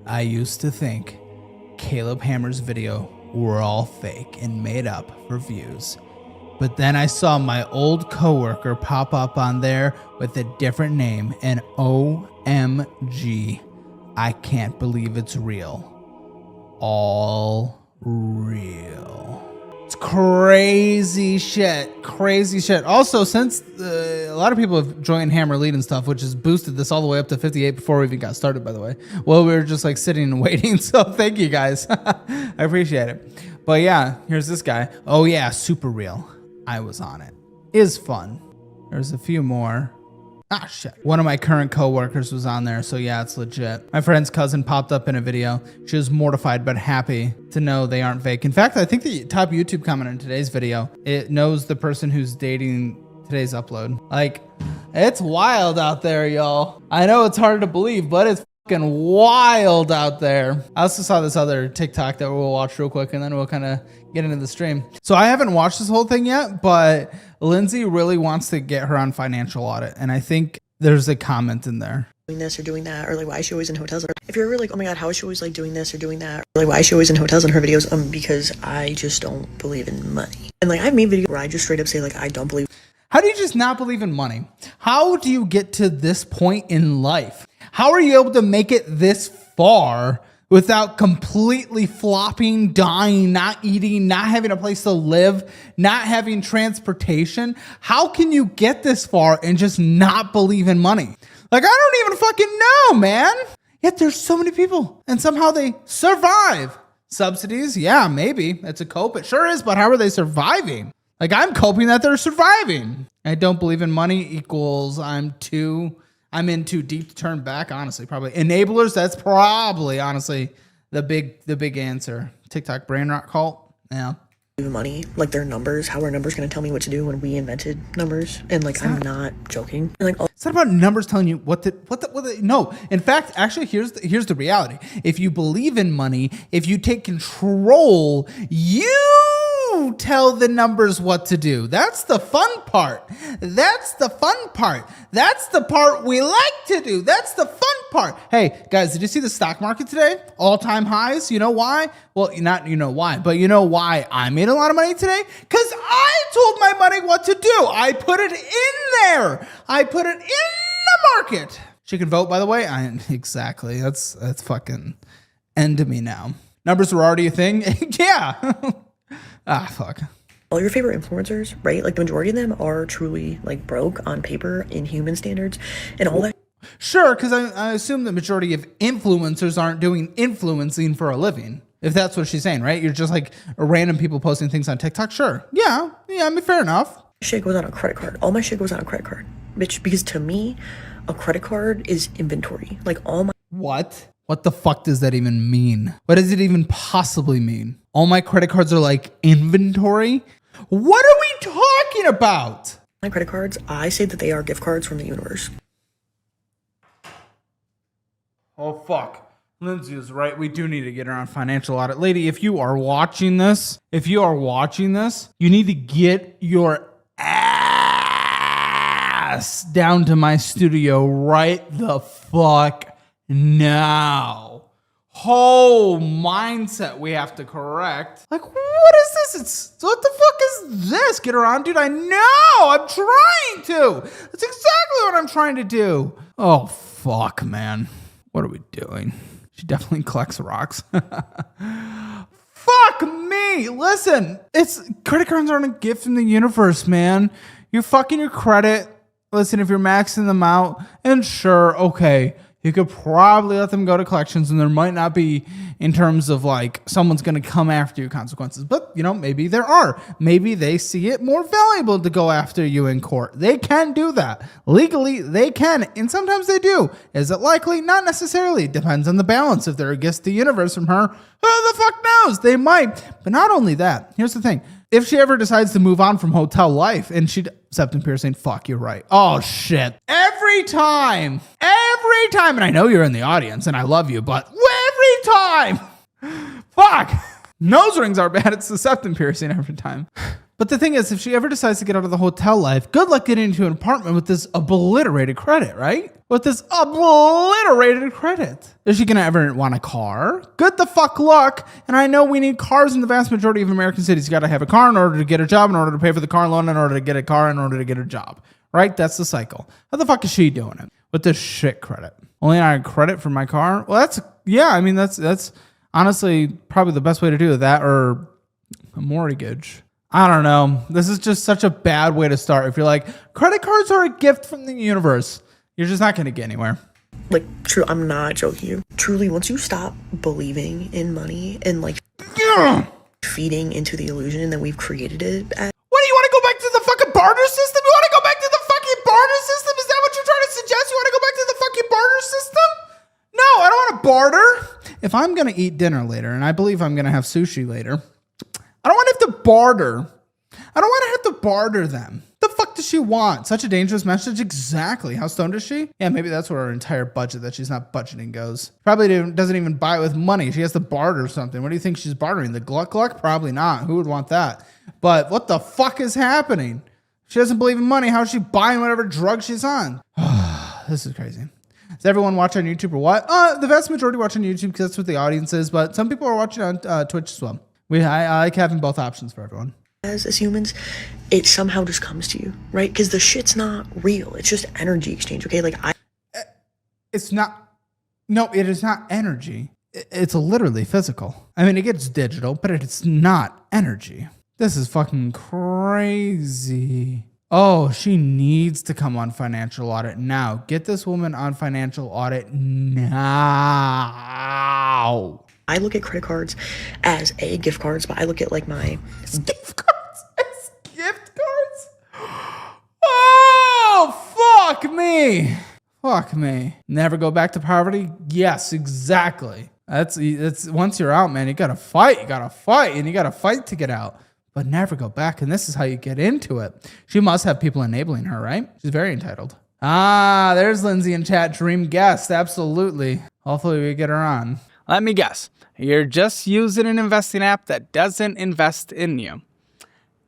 I used to think Caleb Hammer's video were all fake and made up for views. But then I saw my old coworker pop up on there with a different name, and OMG, I can't believe it's real. All real. It's crazy shit. Crazy shit. Also, since a lot of people have joined Hammer Lead and stuff, which has boosted this all the way up to 58 before we even got started, by the way. Well, we were just like sitting and waiting. So thank you guys. I appreciate it. But yeah, here's this guy. Oh yeah, super real. I was on it. Is fun. There's a few more. Ah, shit. One of my current coworkers was on there, so yeah, it's legit. My friend's cousin popped up in a video. She was mortified but happy to know they aren't fake. In fact, I think the top YouTube comment in today's video, it knows the person who's dating today's upload. Like, it's wild out there, y'all. I know it's hard to believe, but it's fucking wild out there. I also saw this other TikTok that we'll watch real quick, and then we'll kind of get into the stream. So I haven't watched this whole thing yet, but Lindsay really wants to get her on financial audit, and I think there's a comment in there. Doing this or doing that, or like why is she always in hotels? Or if you're really like, oh my god, how is she always like doing this or doing that? Or like why is she always in hotels in her videos? Because I just don't believe in money. And like I've made videos where I just straight up say like I don't believe. How do you just not believe in money? How do you get to this point in life? How are you able to make it this far without completely flopping, dying, not eating, not having a place to live, not having transportation? How can you get this far and just not believe in money? Like, I don't even fucking know, man. Yet there's so many people and somehow they survive. Subsidies? Yeah, maybe. It's a cope. It sure is, but how are they surviving? Like, I'm coping that they're surviving. I don't believe in money equals I'm in too deep to turn back, honestly, probably. Enablers, that's probably, honestly, the big answer. TikTok brain rot cult, yeah. Money, like their numbers, how are numbers going to tell me what to do when we invented numbers? And like, I'm not joking. And like, it's not about numbers telling you what no. In fact, actually, here's the reality. If you believe in money, if you take control, you tell the numbers what to do. That's the fun part. That's the fun part. That's the part we like to do. That's the fun part. Hey, guys, did you see the stock market today? All-time highs. You know why? Well, not you know why, but you know why I made a lot of money today? Because I told my money what to do. I put it in there. I put it in the market. She can vote, by the way. Exactly. That's fucking end to me now. Numbers were already a thing. Yeah. Ah, fuck. All your favorite influencers, right? Like the majority of them are truly like broke on paper in human standards and all that. Sure, because I assume the majority of influencers aren't doing influencing for a living. If that's what she's saying, right? You're just like random people posting things on TikTok. Sure. Yeah, I mean, fair enough. Shit goes on a credit card. All my shit goes on a credit card, bitch. Because to me, a credit card is inventory. Like all my... What? What the fuck does that even mean? What does it even possibly mean? All my credit cards are like inventory? What are we talking about? My credit cards, I say that they are gift cards from the universe. Oh, fuck. Lindsay is right. We do need to get her on financial audit. Lady, if you are watching this, you need to get your ass down to my studio right the fuck now. Whole mindset we have to correct. Like, what is this? What the fuck is this? Get her on, dude. I know. I'm trying to. That's exactly what I'm trying to do. Oh, fuck, man. What are we doing? She definitely collects rocks. Fuck me. Listen, credit cards aren't a gift from the universe, man. You're fucking your credit. Listen, if you're maxing them out, and sure, okay, you could probably let them go to collections and there might not be in terms of like someone's going to come after you consequences. But, you know, maybe there are. Maybe they see it more valuable to go after you in court. They can do that. Legally, they can. And sometimes they do. Is it likely? Not necessarily. It depends on the balance. If they're against the universe from her, who the fuck knows? They might. But not only that. Here's the thing. If she ever decides to move on from hotel life and septum piercing, fuck, you're right. Oh, shit. Every time, and I know you're in the audience and I love you, but every time, fuck, nose rings are bad. It's the septum piercing every time. But But the thing is, if she ever decides to get out of the hotel life, good luck getting into an apartment with this obliterated credit, right? With this obliterated credit. Is she going to ever want a car? Good the fuck luck. And I know we need cars in the vast majority of American cities. You got to have a car in order to get a job, in order to pay for the car loan, in order to get a car, in order to get a job. Right? That's the cycle. How the fuck is she doing it? With this shit credit. Only I had credit for my car? Well, that's honestly probably the best way to do it. That or a mortgage. I don't know. This is just such a bad way to start. If you're like, credit cards are a gift from the universe, you're just not going to get anywhere. Like, true, I'm not joking you. Truly, once you stop believing in money and like feeding into the illusion that we've created it at. What, do you want to go back to the fucking barter system? You want to go back to the fucking barter system? Is that what you're trying to suggest? You want to go back to the fucking barter system? No, I don't want to barter. If I'm going to eat dinner later, and I believe I'm going to have sushi later, I don't want to have to barter. I don't want to have to barter them. The fuck does she want? Such a dangerous message? Exactly. How stoned is she? Yeah, maybe that's where her entire budget that she's not budgeting goes. Probably doesn't even buy it with money. She has to barter something. What do you think she's bartering? The Gluck Gluck? Probably not. Who would want that? But what the fuck is happening? She doesn't believe in money. How is she buying whatever drug she's on? This is crazy. Does everyone watch on YouTube or what? The vast majority watch on YouTube because that's what the audience is. But some people are watching on Twitch as well. I like having both options for everyone. As humans, it somehow just comes to you, right? Because the shit's not real. It's just energy exchange, okay? Like it's not. No, it is not energy. It's literally physical. I mean, it gets digital, but it's not energy. This is fucking crazy. Oh, she needs to come on Financial Audit now. Get this woman on Financial Audit now. I look at credit cards as gift cards, but I look at like my gift cards as gift cards. Oh, fuck me. Fuck me. Never go back to poverty? Yes, exactly. That's once you're out, man, you gotta fight, and you gotta fight to get out. But never go back, and this is how you get into it. She must have people enabling her, right? She's very entitled. There's Lindsay in chat, dream guest, absolutely. Hopefully we get her on. Let me guess. You're just using an investing app that doesn't invest in you.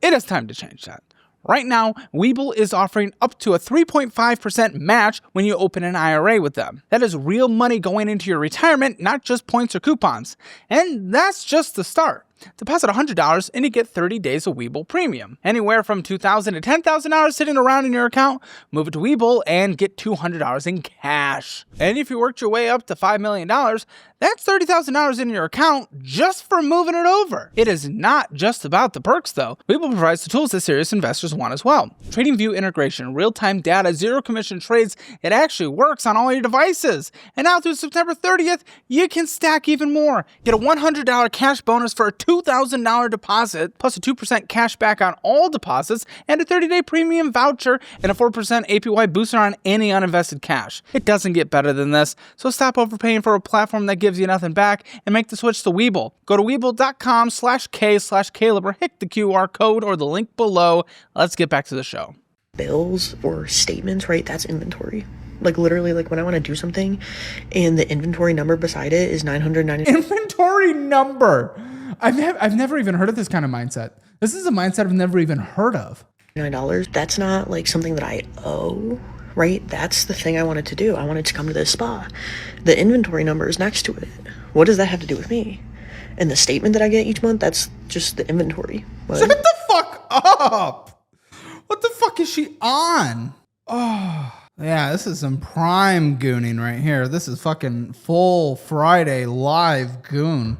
It is time to change that. Right now, Weeble is offering up to a 3.5% match when you open an IRA with them. That is real money going into your retirement, not just points or coupons. And that's just the start. Deposit $100 and you get 30 days of Weeble Premium. Anywhere from $2,000 to $10,000 sitting around in your account, move it to Weeble and get $200 in cash. And if you worked your way up to $5 million, that's $30,000 in your account just for moving it over. It is not just about the perks though. Weeble provides the tools that serious investors want as well. TradingView integration, real-time data, zero commission trades. It actually works on all your devices. And now through September 30th, you can stack even more. Get a $100 cash bonus for a $2,000 deposit, plus a 2% cash back on all deposits, and a 30-day premium voucher, and a 4% APY booster on any uninvested cash. It doesn't get better than this, so stop overpaying for a platform that gives you nothing back and make the switch to Weeble. Go to Weeble.com/K/Caleb or hit the QR code or the link below. Let's get back to the show. Bills or statements, right? That's inventory. Like literally, like when I want to do something and the inventory number beside it is 990. Inventory number. I've never even heard of this kind of mindset. This is a mindset I've never even heard of. $9. That's not like something that I owe, right? That's the thing I wanted to do. I wanted to come to this spa. The inventory number is next to it. What does that have to do with me? And the statement that I get each month, that's just the inventory. What? Shut the fuck up. What the fuck is she on? Oh, yeah, this is some prime gooning right here. This is fucking full Friday live goon.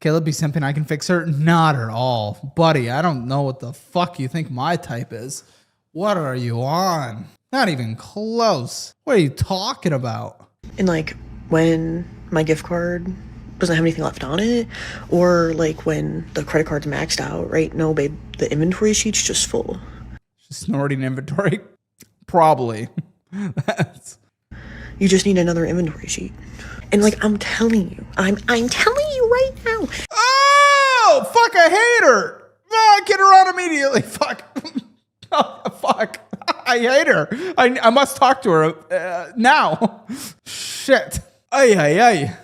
Caleb be simping, I can fix her? Not at all. Buddy, I don't know what the fuck you think my type is. What are you on? Not even close. What are you talking about? And like when my gift card doesn't have anything left on it, or like when the credit card's maxed out, right? No, babe, the inventory sheet's just full. She's snorting inventory? Probably. You just need another inventory sheet. And like I'm telling you, I'm telling you right now. Oh, fuck, I hate her. Oh, get her on immediately. Fuck. Oh, fuck. I hate her. I must talk to her now. Shit. Ay.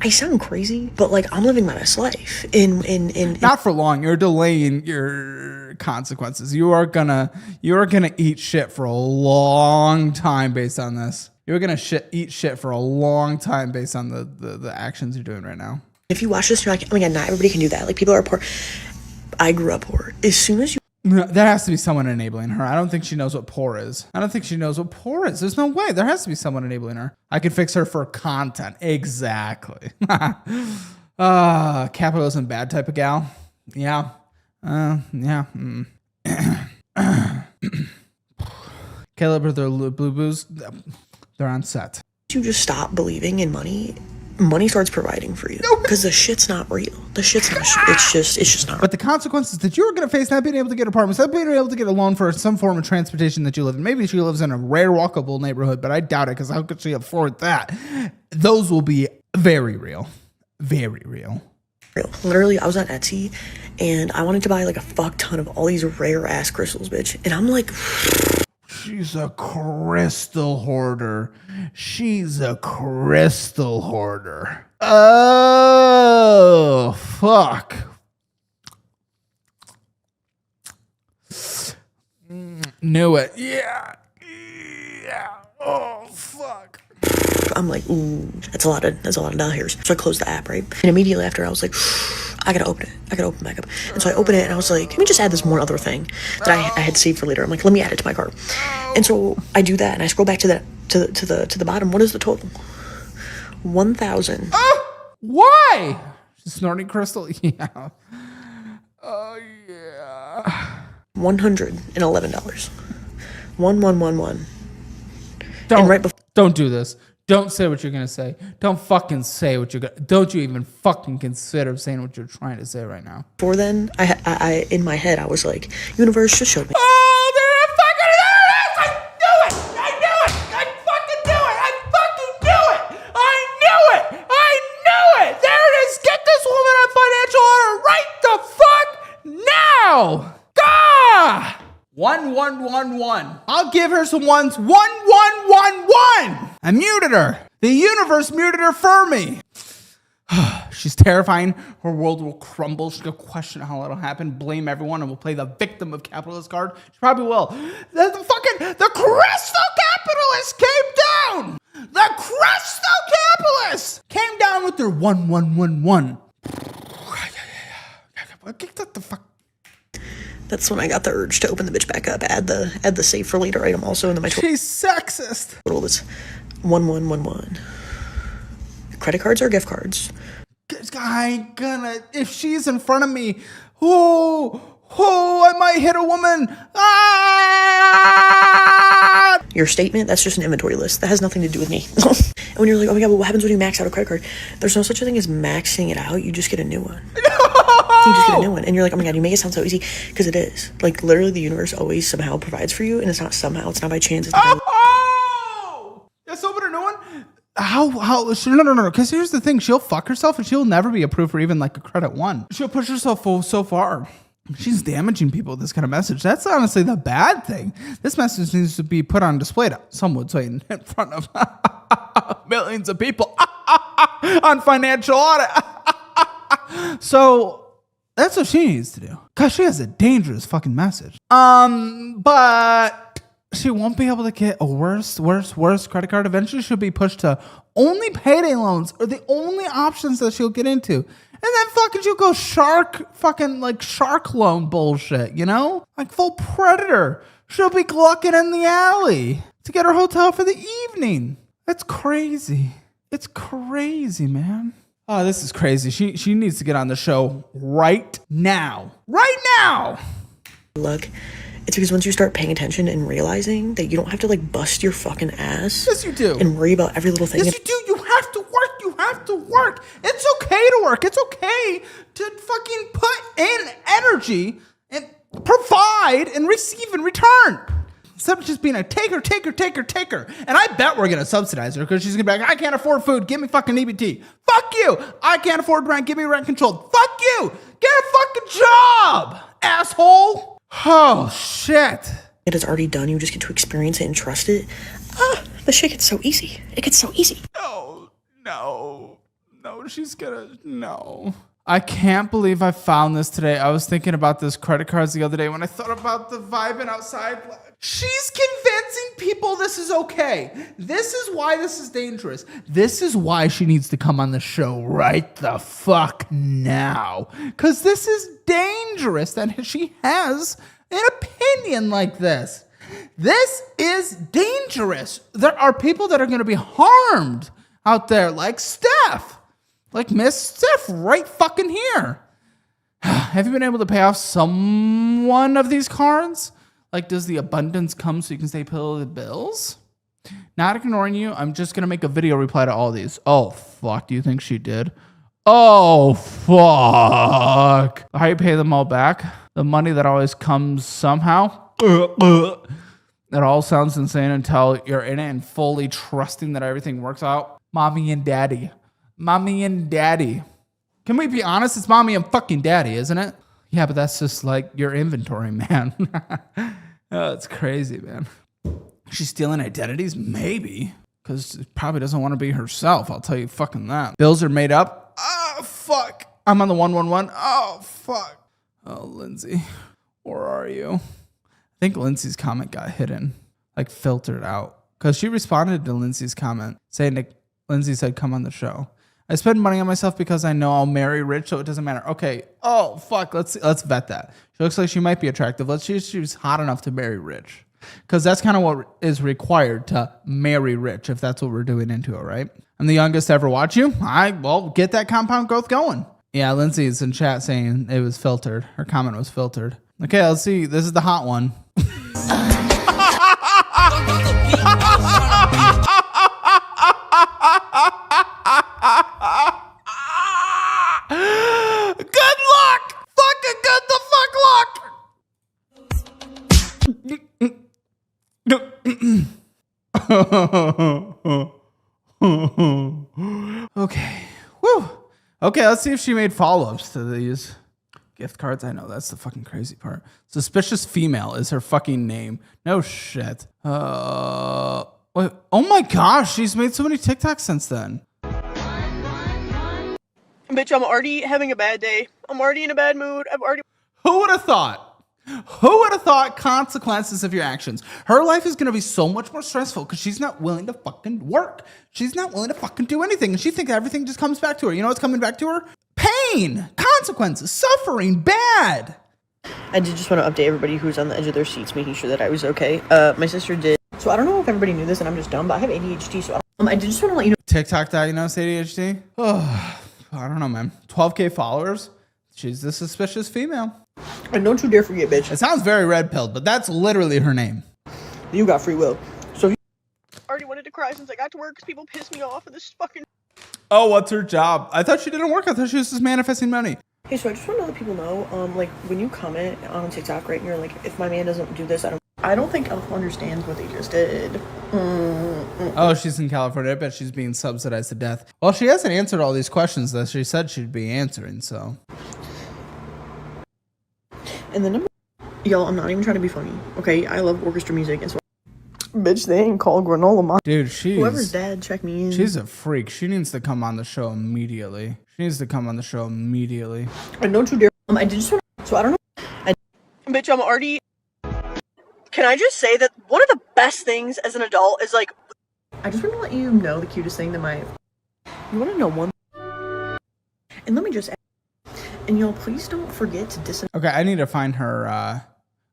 I sound crazy, but like I'm living my best life. Not for long. You're delaying your consequences. You are gonna eat shit for a long time based on this. You're gonna eat shit for a long time based on the actions you're doing right now. If you watch this, you're like, oh my God, not everybody can do that. Like people are poor. I grew up poor. As soon as you. No, there has to be someone enabling her. I don't think she knows what poor is. There's no way. There has to be someone enabling her. I could fix her for content. Exactly. Capitalism bad type of gal. Yeah. Yeah. Caleb or their blue boos, they're on set. You just stop believing in money. Money starts providing for you because the shit's not real. It's just not. But the consequences that you're going to face, not being able to get apartments, not being able to get a loan for some form of transportation that you live in. Maybe she lives in a rare walkable neighborhood, but I doubt it because how could she afford that? Those will be very real. Very real. Literally, I was on Etsy and I wanted to buy like a fuck ton of all these rare ass crystals, bitch. And I'm like, she's a crystal hoarder. Oh, fuck. Knew it. Yeah. Oh, fuck. I'm like, ooh, that's a lot of dollars. So I closed the app, right? And immediately after, I was like, I gotta open it. I gotta open back up. And so I open it, and I was like, let me just add this one other thing that I had saved for later. I'm like, let me add it to my cart. And so I do that, and I scroll back to the bottom. What is the total? 1,000. Why? She's snorting crystal. Yeah. Oh yeah. $111. 1111. Don't do this. Don't say what you're gonna say. Don't fucking say what you're gonna. Don't you even fucking consider saying what you're trying to say right now. Before then, I in my head I was like, universe just showed me. Oh, there fucking there it is! I knew it! I knew it! I fucking knew it! I fucking knew it! I knew it! I knew it! There it is! Get this woman on financial order right the fuck now! Gah! 1111. I'll give her some ones. 1111. I muted her. The universe muted her for me. She's terrifying. Her world will crumble. She'll question how it'll happen. Blame everyone and will play the victim of capitalist card. She probably will. The crystal capitalist came down. The crystal capitalist came down with their 1111. Get the fuck. That's when I got the urge to open the bitch back up, add the save for later item also into my total. She's sexist. Total is 1111. Credit cards or gift cards? I ain't gonna. If she's in front of me, I might hit a woman. Ah! Your statement, that's just an inventory list. That has nothing to do with me. And when you're like, oh my God, well, what happens when you max out a credit card? There's no such a thing as maxing it out. You just get a new one. You just get a new one. And you're like, oh my God, you make it sound so easy. Because it is. Like, literally, the universe always somehow provides for you. And it's not somehow. It's not by chance. It's not Let's open a new one. How? No. Because here's the thing. She'll fuck herself and she'll never be approved for even like a credit one. She'll push herself so far. She's damaging people with this kind of message. That's honestly the bad thing. This message needs to be put on display to, some would say, in front of millions of people on financial audit. So that's what she needs to do. Because she has a dangerous fucking message. But she won't be able to get a worse credit card. Eventually she'll be pushed to only payday loans are the only options that she'll get into. And then fucking she'll go shark loan bullshit, you know? Like full predator. She'll be glucking in the alley to get her hotel for the evening. That's crazy. It's crazy, man. Oh, this is crazy. She needs to get on the show right now. Right now! Look, it's because once you start paying attention and realizing that you don't have to like bust your fucking ass. Yes, you do. And worry about every little thing. Yes, you do. You have to work. It's okay to work. It's okay to fucking put in energy and provide and receive in return. Instead of just being a taker. And I bet we're going to subsidize her because she's going to be like, I can't afford food. Give me fucking EBT. Fuck you. I can't afford rent. Give me rent controlled. Fuck you. Get a fucking job, asshole. Oh, shit. It is already done. You just get to experience it and trust it. The shit gets so easy. It gets so easy. No, no, she's gonna, no. I can't believe I found this today. I was thinking about this credit cards the other day when I thought about the vibing outside. She's convincing people this is okay. This is why this is dangerous. This is why she needs to come on the show right the fuck now. Because this is dangerous that she has an opinion like this. This is dangerous. There are people that are going to be harmed out there, like Steph. Like Miss Steph right fucking here. Have you been able to pay off some one of these cards? Like, does the abundance come so you can stay pay the bills? Not ignoring you. I'm just going to make a video reply to all these. Oh, fuck. Do you think she did? Oh, fuck. How you pay them all back? The money that always comes somehow. It all sounds insane until you're in it and fully trusting that everything works out. Mommy and daddy. Mommy and daddy. Can we be honest? It's mommy and fucking daddy, isn't it? Yeah, but that's just like your inventory, man. Oh, it's crazy, man. She's stealing identities? Maybe. Because she probably doesn't want to be herself. I'll tell you fucking that. Bills are made up. Oh, fuck. I'm on the 111. Oh, fuck. Oh, Lindsay. Where are you? I think Lindsay's comment got hidden. Like filtered out. Because she responded to Lindsay's comment saying that Lindsay said, come on the show. I spend money on myself because I know I'll marry rich, so it doesn't matter. Okay. Oh, fuck. Let's vet that. She looks like she might be attractive. Let's see if she's hot enough to marry rich. Because that's kind of what is required to marry rich, if that's what we're doing into it, right? I'm the youngest to ever watch you. Well, get that compound growth going. Yeah, Lindsay's in chat saying it was filtered. Her comment was filtered. Okay, let's see. This is the hot one. Good luck! Fucking good the fuck luck! Okay. Woo. Okay, let's see if she made follow-ups to these gift cards. I know that's the fucking crazy part. Suspicious female is her fucking name. No shit. Wait. Oh my gosh, she's made so many TikToks since then. Bitch, I'm already having a bad day. I'm already in a bad mood. Who would have thought? Who would have thought consequences of your actions? Her life is going to be so much more stressful because she's not willing to fucking work. She's not willing to fucking do anything. And she thinks everything just comes back to her. You know what's coming back to her? Pain, consequences, suffering, bad. I did just want to update everybody who's on the edge of their seats, making sure that I was okay. My sister did. So I don't know if everybody knew this and I'm just dumb, but I have ADHD. So I did just want to let you know. TikTok diagnosed ADHD? Oh, I don't know, man. 12K followers? She's the suspicious female. And don't you dare forget, bitch. It sounds very red-pilled, but that's literally her name. You got free will. So if you already wanted to cry since I got to work because people pissed me off and this fucking... Oh, what's her job? I thought she didn't work. I thought she was just manifesting money. Hey, so I just want to let people know, like, when you comment on TikTok, right, and you're like, if my man doesn't do this, I don't think Elf understands what they just did. Oh, she's in California. I bet she's being subsidized to death. Well, she hasn't answered all these questions that she said she'd be answering, so... And the number... Y'all, I'm not even trying to be funny, okay? I love orchestra music, and so... Bitch, they ain't called granola mom. Dude, she's... Whoever's dad, check me in. She's a freak. She needs to come on the show immediately. She needs to come on the show immediately. And don't you dare... I did just want to... So I don't know... Bitch, I'm already... Can I just say that one of the best things as an adult is, like... I just want to let you know the cutest thing that my... You want to know one... And let me just... And y'all, please don't forget to Okay, I need to find her,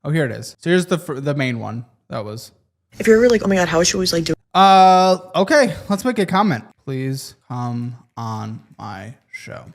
Oh, here it is. So here's the main one. That was... If you're ever like, oh my god, how is she always like doing... Okay, let's make a comment. Please come on my show.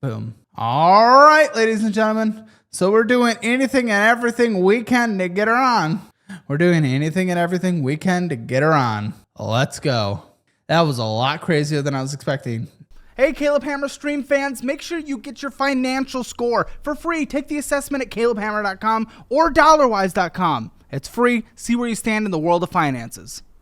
Boom. All right, ladies and gentlemen. So we're doing anything and everything we can to get her on. We're doing anything and everything we can to get her on. Let's go. That was a lot crazier than I was expecting. Hey, Caleb Hammer stream fans, make sure you get your financial score for free. Take the assessment at calebhammer.com or dollarwise.com. It's free. See where you stand in the world of finances.